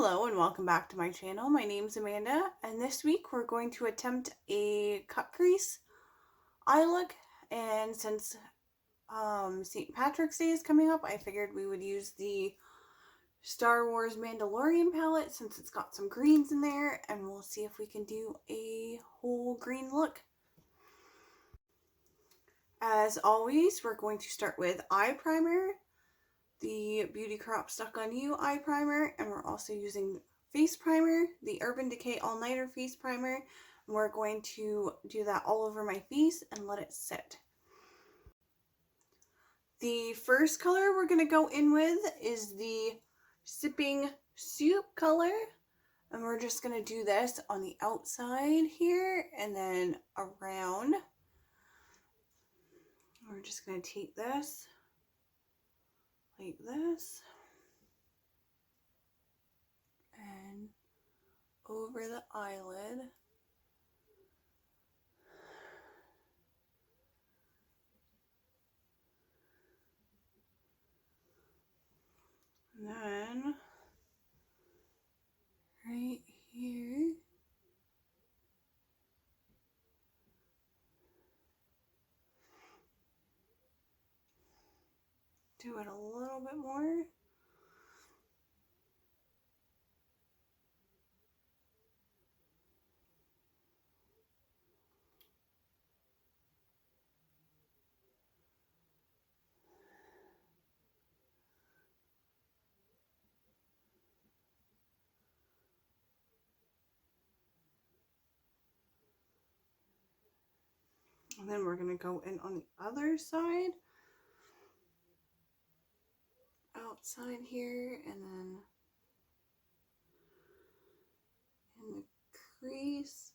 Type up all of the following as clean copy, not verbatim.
Hello and welcome back to my channel. My name's Amanda, and this week we're going to attempt a cut crease eye look. And since St. Patrick's Day is coming up, I figured we would use the Star Wars Mandalorian palette since it's got some greens in there, and we'll see if we can do a whole green look. As always, we're going to start with eye primer, the Beauty Crop Stuck On You eye primer, and we're also using face primer, the Urban Decay All Nighter face primer, and we're going to do that all over my face and let it sit. The first color we're going to go in with is the Sipping Soup color, and we're just going to do this on the outside here and then around. We're just going to take this like this and over the eyelid. And then right here, do it a little bit more. And then we're going to go in on the other side, outside here, and then in the crease.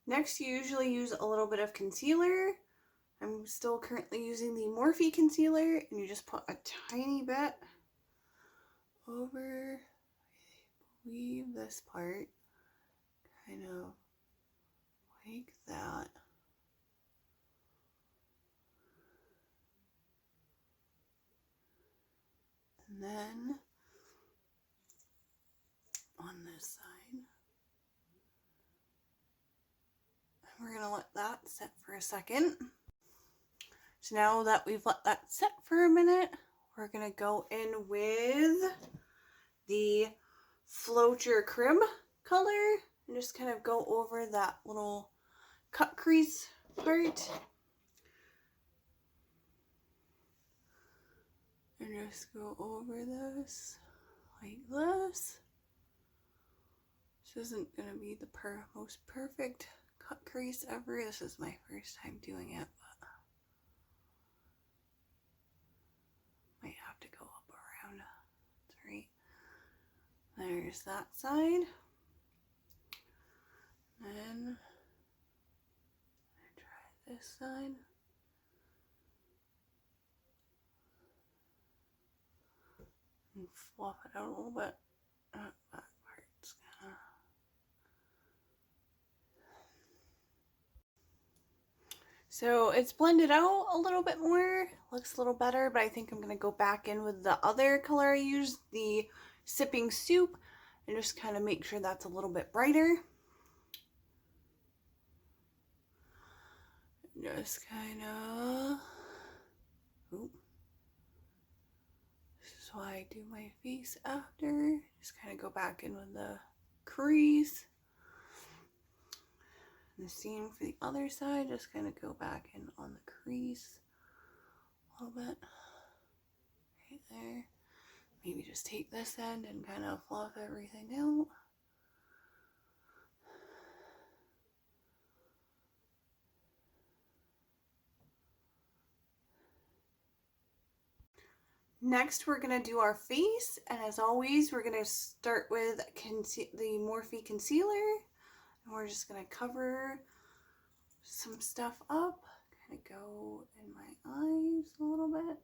Next, you usually use a little bit of concealer. I'm still currently using the Morphe concealer, and you just put a tiny bit over, I believe, this part, kind of like that. And then on this side. We're going to let that set for a second. So now that we've let that set for a minute, we're going to go in with the Floature Crib color and just kind of go over that little cut crease part. And just go over this like this. This isn't going to be the most perfect cut crease ever. This is my first time doing it, but might have to go up around 3. There's that side. Then try this side. And fluff it out a little bit. That part's gonna. So it's blended out a little bit more, looks a little better, but I think I'm gonna go back in with the other color I used, the Sipping Soup, and just kind of make sure that's a little bit brighter. Just kind of, this is why I do my face after. Just kind of go back in with the crease. And the same for the other side, just kind of go back in on the crease a little bit. Right there. Maybe just take this end and kind of fluff everything out. Next, we're going to do our face, and as always, we're going to start with the Morphe concealer, and we're just going to cover some stuff up, kind of go in my eyes a little bit.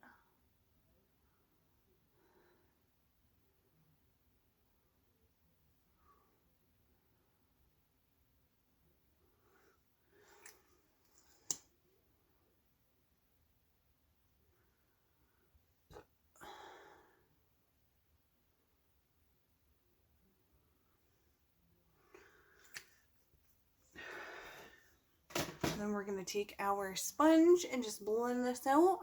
then we're going to take our sponge and just blend this out.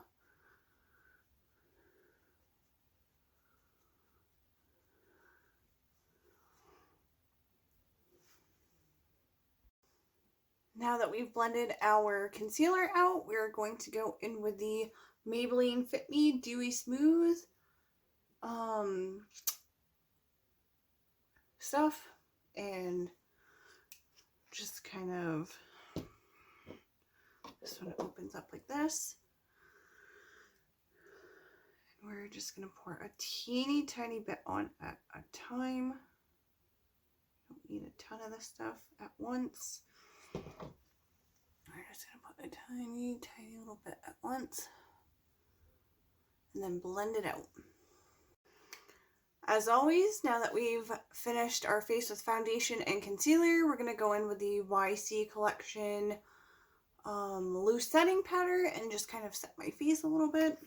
Now that we've blended our concealer out, we're going to go in with the Maybelline Fit Me Dewy Smooth stuff, and just kind of, this one opens up like this. And we're just going to pour a teeny tiny bit on at a time. Don't need a ton of this stuff at once. We're just going to put a tiny little bit at once and then blend it out. As always, now that we've finished our face with foundation and concealer, we're going to go in with the YC Collection loose setting powder and just kind of set my face a little bit.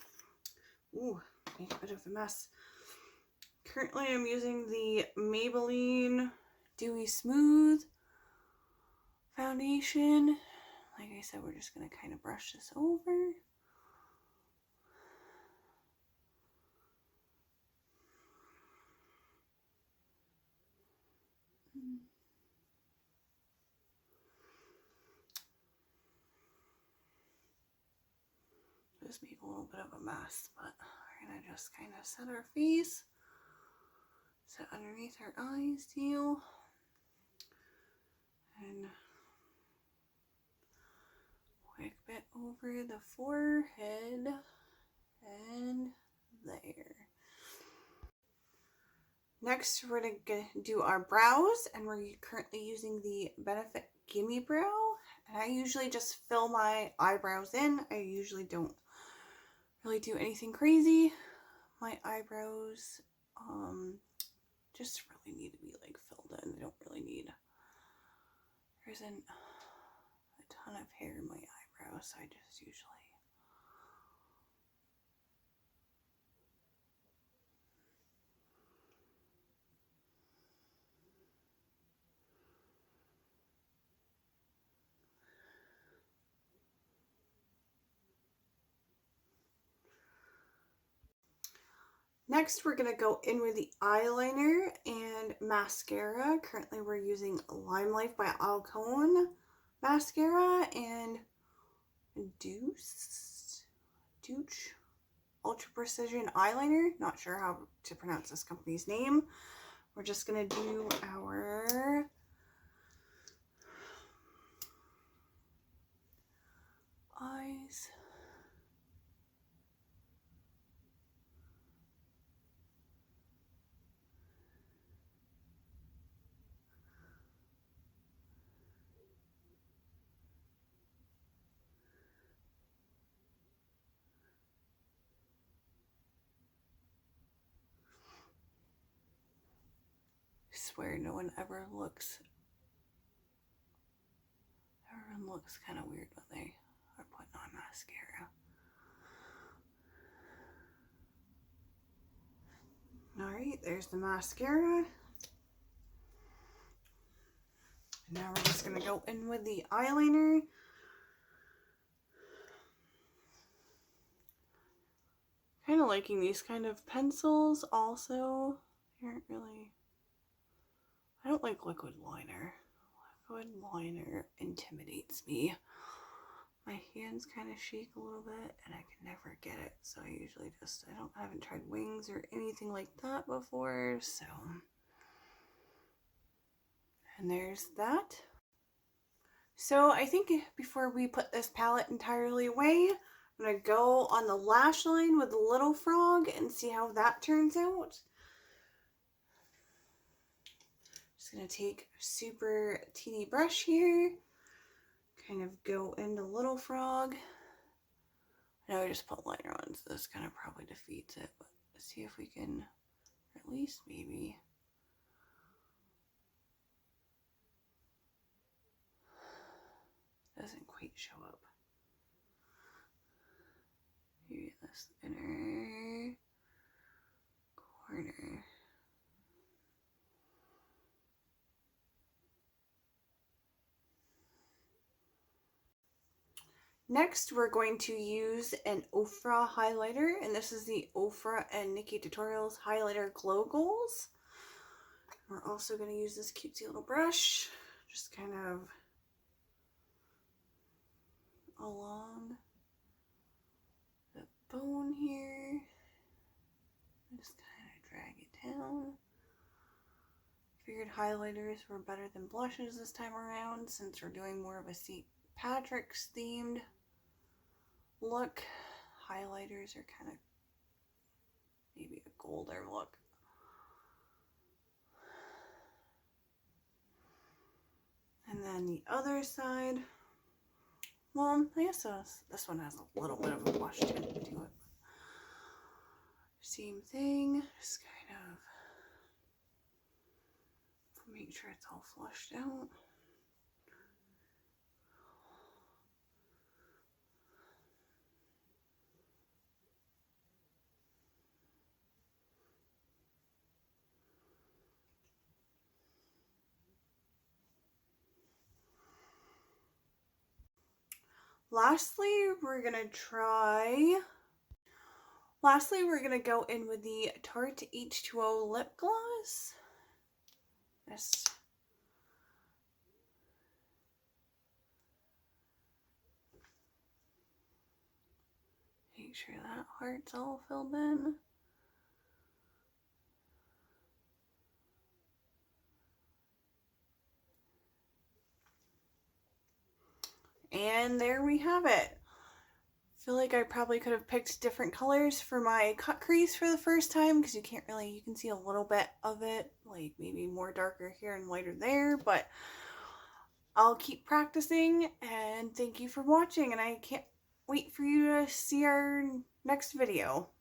Ooh, make a bit of a mess. Currently I'm using the Maybelline Dewy Smooth foundation. Like I said, we're just going to kind of brush this over. Just make a little bit of a mess, but we're going to just kind of set our face, set underneath our eyes too, and quick bit over the forehead and there. Next, we're going to do our brows, and we're currently using the Benefit Gimme Brow, and I usually just fill my eyebrows in. I usually don't really do anything crazy. My eyebrows just really need to be like filled in. They don't really need, there isn't a ton of hair in my eyebrows, so I just usually Next, we're going to go in with the eyeliner and mascara. Currently, we're using Lime Life by Alcone mascara and Douche Ultra Precision eyeliner. Not sure how to pronounce this company's name. We're just going to do our eyes. I swear no one ever looks, everyone looks kind of weird when they are putting on mascara. Alright, there's the mascara. Now we're just going to go in with the eyeliner. Kind of liking these kind of pencils also. They aren't really, I don't like liquid liner. Liquid liner intimidates me. My hands kind of shake a little bit and I can never get it. So I usually just, I haven't tried wings or anything like that before. So, and there's that. So I think before we put this palette entirely away, I'm going to go on the lash line with the little frog and see how that turns out. Just going to take a super teeny brush here, kind of go into little frog. I know I just put liner on, so this kind of probably defeats it, but let's see if we can, or at least maybe. Doesn't quite show up. Maybe this inner corner. Next, we're going to use an Ofra highlighter, and this is the Ofra and Nikki Tutorials Highlighter Glow Goals. We're also going to use this cutesy little brush, just kind of along the bone here. Just kind of drag it down. Figured highlighters were better than blushes this time around, since we're doing more of a St. Patrick's themed look. Highlighters are kind of maybe a golder look. And then the other side, well, I guess this one has a little bit of a blush tint to it. Same thing, just kind of make sure it's all flushed out. Lastly, we're gonna go in with the Tarte H2O lip gloss. Just make sure that heart's all filled in. And there we have it. I feel like I probably could have picked different colors for my cut crease for the first time, because you can see a little bit of it, like maybe more darker here and lighter there, but I'll keep practicing, and thank you for watching, and I can't wait for you to see our next video.